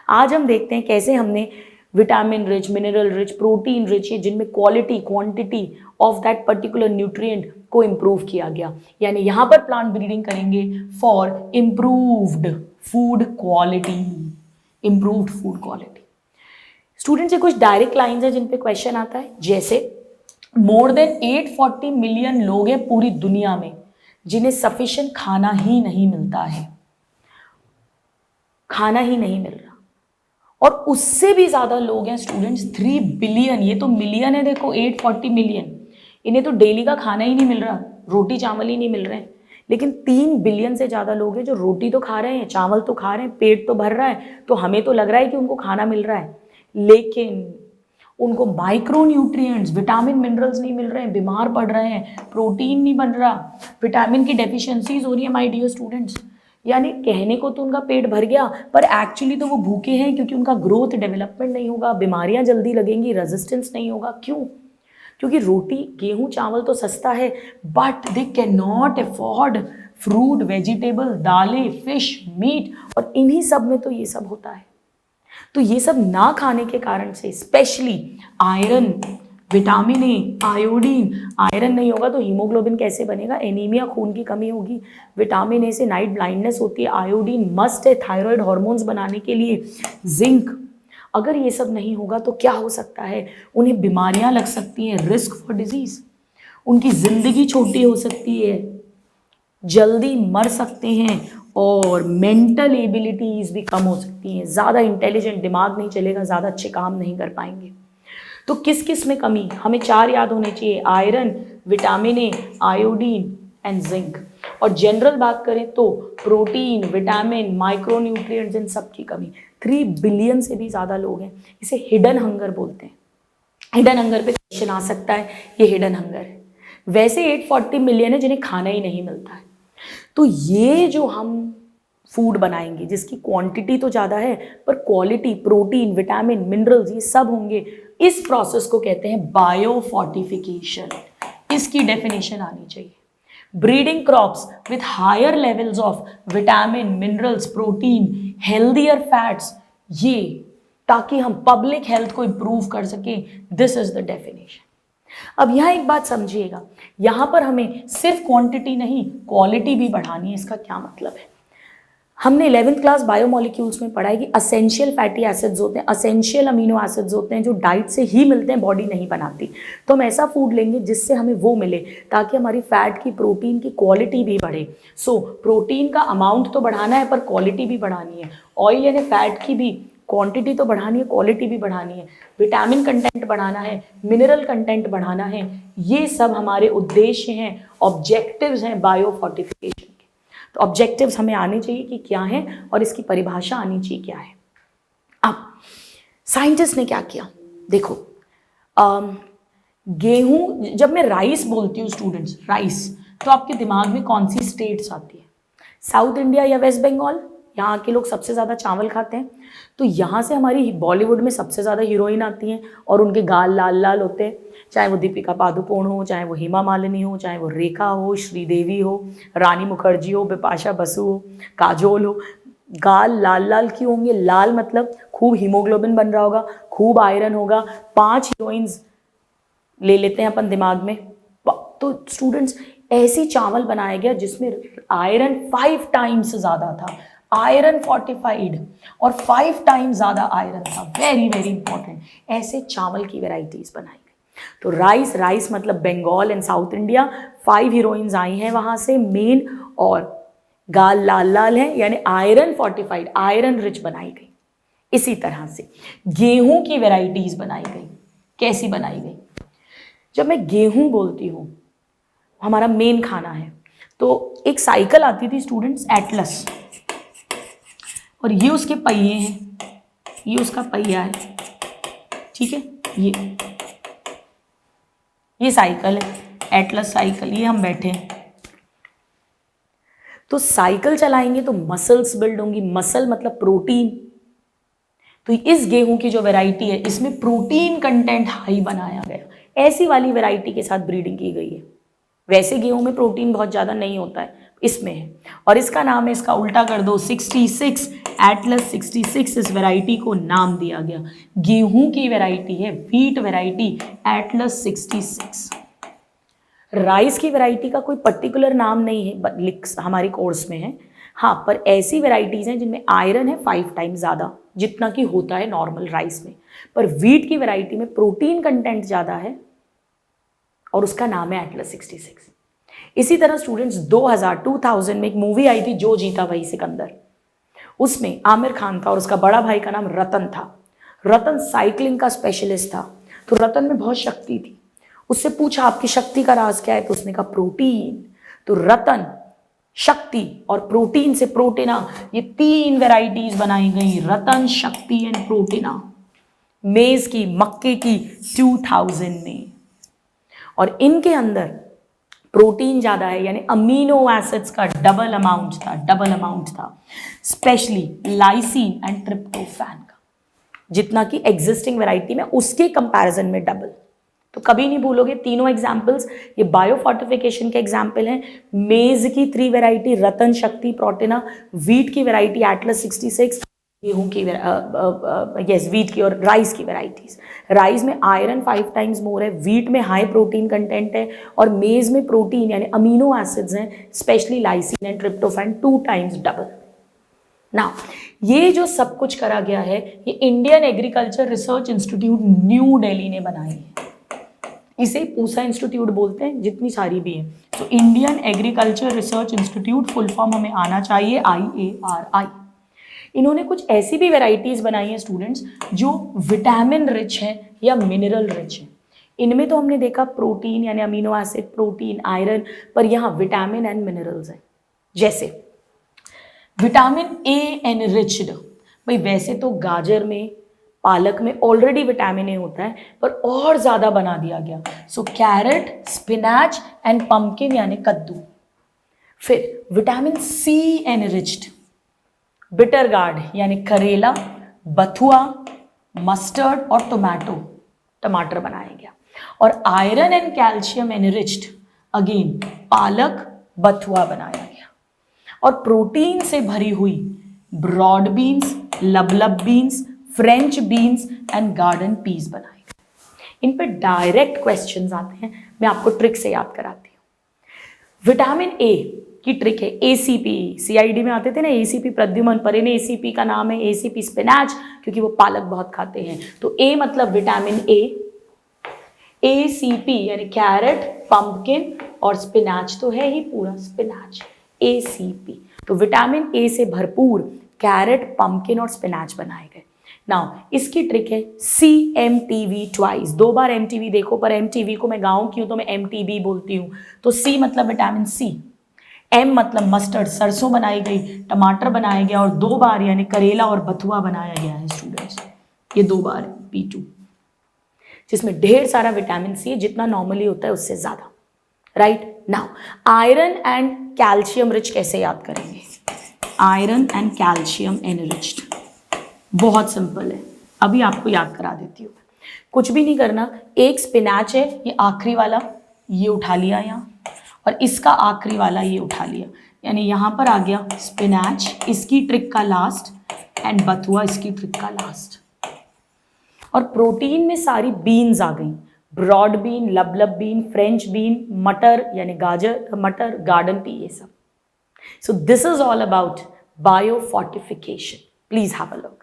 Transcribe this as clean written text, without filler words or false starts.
आज हम देखते हैं कैसे हमने vitamin rich, mineral rich, protein rich, ये जिनमें quality quantity of that particular nutrient को इम्प्रूव किया गया। यानी यहाँ पर प्लांट ब्रीडिंग करेंगे for improved food quality, improved food quality. Student से कुछ डायरेक्ट लाइंस है जिन पे क्वेश्चन आता है, जैसे मोर देन 840 मिलियन लोग हैं पूरी दुनिया में जिन्हें सफिशिएंट खाना ही नहीं मिलता है, खाना ही नहीं मिल रहा। और उससे भी ज्यादा लोग हैं स्टूडेंट्स 3 बिलियन, ये तो मिलियन है देखो, 840 मिलियन, इन्हें तो डेली का खाना ही नहीं मिल रहा, रोटी चावल ही नहीं मिल रहे हैं। लेकिन 3 बिलियन से ज्यादा लोग हैं जो रोटी तो खा रहे हैं, चावल तो खा रहे हैं, पेट तो भर रहा है, तो हमें तो लग रहा है कि उनको खाना मिल रहा है, लेकिन उनको माइक्रो न्यूट्रिएंट्स, विटामिन मिनरल्स नहीं मिल रहे हैं, बीमार पड़ रहे हैं, प्रोटीन नहीं बन रहा, विटामिन की डेफिशिएंसीज हो रही है माय डियर स्टूडेंट्स। यानी कहने को तो उनका पेट भर गया, पर एक्चुअली तो वो भूखे हैं, क्योंकि उनका ग्रोथ डेवलपमेंट नहीं होगा, बीमारियां जल्दी लगेंगी, रेजिस्टेंस नहीं होगा। क्यों? क्योंकि रोटी गेहूं चावल तो सस्ता है, but they can not afford fruit, vegetable, दालें, फिश, मीट, और इन्हीं सब में तो ये सब होता है। तो ये सब ना खाने के कारण से specially iron, vitamin A, iodine, iron नहीं होगा तो हीमोग्लोबिन कैसे बनेगा, एनीमिया, खून की कमी होगी, विटामिन ए से नाइट ब्लाइंडनेस होती है, आयोडीन मस्ट है थायराइड हार्मोन्स बनाने के लिए, जिंक, अगर ये सब नहीं होगा तो क्या हो सकता है, उन्हें बीमारियां लग सकती हैं, रिस्क फॉर डिजीज, उनकी जिंदगी छोटी हो सकती है, जल्दी मर सकते हैं, और मेंटल एबिलिटीज भी कम हो सकती हैं, ज़्यादा इंटेलिजेंट दिमाग नहीं चलेगा, ज़्यादा अच्छे काम नहीं कर पाएंगे। तो किस किस में कमी, हमें 4 याद होने चाहिए, iron, vitamin A, iodine and zinc. और जनरल बात करें तो प्रोटीन, विटामिन, माइक्रो न्यूट्रिएंट्स, इन सब की कमी। 3 बिलियन से भी ज़्यादा लोग हैं, इसे हिडन हंगर बोलते हैं। हिडन हंगर पे क्वेश्चन आ सकता है, ये हिडन हंगर है। वैसे 840 मिलियन है जिन्हें खाना ही नहीं मिलता है। तो ये जो हम फूड बनाएंगे जिसकी क्वांटिटी तो ज़्यादा है पर क्वालिटी, प्रोटीन, विटामिन, मिनरल्स, ये सब होंगे, इस प्रोसेस को कहते हैं बायोफोर्टिफिकेशन। इसकी डेफिनेशन आनी चाहिए। Breeding crops with higher levels of vitamin, minerals, protein, healthier fats, ये ताकि हम पब्लिक हेल्थ को इंप्रूव कर सकें, दिस इज द डेफिनेशन। अब यहाँ एक बात समझिएगा, यहाँ पर हमें सिर्फ क्वांटिटी नहीं क्वालिटी भी बढ़ानी है। इसका क्या मतलब है, हमने 11th क्लास बायोमोलिक्यूल्स में पढ़ा है कि असेंशियल फैटी एसिड्स होते हैं, असेंशियल अमीनो एसिड्स होते हैं जो डाइट से ही मिलते हैं, बॉडी नहीं बनाती। तो हम ऐसा फूड लेंगे जिससे हमें वो मिले ताकि हमारी फैट की, प्रोटीन की क्वालिटी भी बढ़े। सो प्रोटीन का अमाउंट तो बढ़ाना है पर क्वालिटी भी बढ़ानी है, ऑयल यानी फैट की भी क्वांटिटी तो बढ़ानी है, क्वालिटी भी बढ़ानी है, विटामिन कंटेंट बढ़ाना है, मिनरल कंटेंट बढ़ाना है। ये सब हमारे उद्देश्य हैं, ऑब्जेक्टिव्स हैं बायोफोर्टिफिकेशन के। तो ऑब्जेक्टिव्स हमें आने चाहिए कि क्या है और इसकी परिभाषा आनी चाहिए क्या है। अब साइंटिस्ट ने क्या किया, देखो गेहूं, जब मैं राइस बोलती हूँ स्टूडेंट्स, राइस, तो आपके दिमाग में कौन सी स्टेट्स आती है, साउथ इंडिया या वेस्ट बंगाल? यहाँ के लोग सबसे ज़्यादा चावल खाते हैं, तो यहाँ से हमारी बॉलीवुड में सबसे ज़्यादा हीरोइन आती हैं और उनके गाल लाल लाल होते हैं, चाहे वो दीपिका पादुकोण हो, चाहे वो हेमा मालिनी हो, चाहे वो रेखा हो, श्रीदेवी हो, रानी मुखर्जी हो, बिपाशा बसु हो, काजोल हो, गाल लाल लाल क्यों होंगे? लाल मतलब खूब हीमोग्लोबिन बन रहा होगा, खूब आयरन होगा, 5 हीरोइंस ले लेते हैं अपन दिमाग में। तो स्टूडेंट्स ऐसी चावल बनाया गया जिसमें आयरन 5 टाइम्स ज़्यादा था, आयरन फोर्टिफाइड, और 5 टाइम्स ज़्यादा आयरन था, वेरी वेरी इंपॉर्टेंट। ऐसे चावल की वेराइटीज़ बनाई गई। तो राइस, राइस मतलब Bengal and south India, 5 heroines आई हैं वहाँ से मेन, और गाल लाल लाल है यानी आयरन फोर्टिफाइड, आयरन रिच बनाई गई। इसी तरह से गेहूं की वेराइटीज़ बनाई गई। कैसी बनाई गई? जब मैं गेहूं बोलती हूँ, हमारा मेन खाना है, तो एक साइकिल आती थी स्टूडेंट्स, एटलस, और ये उसके पहिए हैं, ये उसका पहिया है, ठीक है, ये साइकिल है, एटलस साइकिल, ये हम बैठे हैं। तो साइकिल चलाएंगे तो मसल्स बिल्ड होंगी, मसल मतलब प्रोटीन। तो इस गेहूं की जो वैरायटी है इसमें प्रोटीन कंटेंट हाई बनाया गया, ऐसी वाली वैरायटी के साथ ब्रीडिंग की गई है। वैसे गेहूं में प्रोटीन बहुत ज़्यादा नहीं होता है, इसमें है, और इसका नाम है, इसका उल्टा कर दो 66, एटलस 66 इस वैरायटी को नाम दिया गया। गेहूं की वैरायटी है, व्हीट वैरायटी एटलस 66। राइस की वैरायटी का कोई पर्टिकुलर नाम नहीं है, लिख हमारे कोर्स में है, हाँ, पर ऐसी वैरायटीज़ हैं जिनमें आयरन है 5 टाइम्स ज़्यादा जितना कि होता है नॉर्मल राइस में, पर व्हीट की वैरायटी में प्रोटीन कंटेंट ज़्यादा है और उसका नाम है एटलस 66। इसी तरह स्टूडेंट्स 2000 में एक मूवी आई थी जो जीता वही सिकंदर, उसमें आमिर खान था और उसका बड़ा भाई का नाम रतन था। रतन साइकिलिंग का स्पेशलिस्ट था, तो रतन में बहुत शक्ति थी। उससे पूछा आपकी शक्ति का राज क्या है, तो उसने कहा प्रोटीन। तो रतन, शक्ति और प्रोटीन से प्रोटीना, ये 3 वैरायटीज बनाई गई, रतन, शक्ति एंड प्रोटीना, मेज की, मक्के की 2000 में। और इनके अंदर प्रोटीन ज़्यादा है, यानी अमीनो एसिड्स का डबल अमाउंट था, स्पेशली लाइसिन एंड ट्रिप्टोफैन का, जितना कि एग्जिस्टिंग वैरायटी में उसके कंपैरिजन में डबल। तो कभी नहीं भूलोगे तीनों एग्जाम्पल्स, ये बायोफोर्टिफिकेशन के एग्जाम्पल हैं। मेज की 3 वैरायटी, रतन, शक्ति, प्रोटीना, व्हीट की वैरायटी एटलस 66, गेहूं की व्हीट की और राइस की वैरायटीज। राइस में आयरन 5 टाइम्स मोर है, व्हीट में हाई प्रोटीन कंटेंट है, और मेज में प्रोटीन यानी अमीनो एसिड्स हैं, specially lysine and tryptophan 2 times double. ना ये जो सब कुछ करा गया है, ये Indian agriculture research institute new Delhi ने बनाई है। इसे पूसा इंस्टीट्यूट बोलते हैं, जितनी सारी भी है। तो Indian agriculture research institute, full form हमें आना चाहिए IARI। इन्होंने कुछ ऐसी भी वैरायटीज बनाई हैं स्टूडेंट्स जो विटामिन रिच हैं या मिनरल रिच हैं। इनमें तो हमने देखा प्रोटीन यानी अमीनो एसिड, प्रोटीन, आयरन, पर यहाँ विटामिन एंड मिनरल्स हैं। जैसे विटामिन ए एनरिच्ड, भाई वैसे तो गाजर में, पालक में ऑलरेडी विटामिन ए होता है, पर और ज़्यादा बना दिया गया। So carrot, spinach and pumpkin यानी कद्दू। फिर vitamin C enriched, bitter gourd यानी करेला, बथुआ, मस्टर्ड और टमाटर बनाया गया। और iron and calcium enriched, again पालक, बथुआ बनाया गया। और प्रोटीन से भरी हुई ब्रॉड बीन्स, लबलब beans, French beans and garden peas बनाए गए। इन पे डायरेक्ट क्वेश्चंस आते हैं, मैं आपको ट्रिक से याद कराती हूँ। विटामिन ए की ट्रिक है ACP, CID में आते थे ना ACP प्रद्युमन, पर इन्हें ACP का नाम है ACP स्पिनैच, क्योंकि वो पालक बहुत खाते हैं। तो A मतलब विटामिन A, ACP यानी कैरेट, पंपकिन और स्पिनैच तो है ही पूरा स्पिनैच, ACP। तो विटामिन A से भरपूर कैरेट, पंपकिन और स्पिनैच बनाए गए। नाउ इसकी ट्रिक है CMTV ट्वाइस, 2 बार MTV देखो, पर MTV को मैं गाँव की हूँ तो मैं MTB बोलती हूँ। तो C मतलब विटामिन C, M मतलब मस्टर्ड, सरसों बनाई गई, टमाटर बनाया गया, और 2 बार यानी करेला और बथुआ बनाया गया है स्टूडेंट्स। ये 2 बार B2, जिसमें ढेर सारा विटामिन C है, जितना नॉर्मली होता है उससे ज़्यादा। Right now iron and calcium rich कैसे याद करेंगे? आयरन एंड कैल्शियम एनरिच्ड बहुत सिंपल है, अभी आपको याद करा देती हूँ। कुछ भी नहीं करना, एक स्पिनैच है, ये आखिरी वाला ये उठा लिया यहाँ, और इसका आखिरी वाला ये उठा लिया, यानी यहाँ पर आ गया स्पिनैच, इसकी ट्रिक का लास्ट, एंड बथुआ इसकी ट्रिक का लास्ट। और प्रोटीन में सारी बीन्स आ गई, ब्रॉड बीन, लबलब बीन, फ्रेंच बीन, मटर यानी गाजर, मटर, गार्डन पी, ये सब। So this is all about biofortification. Please have a look.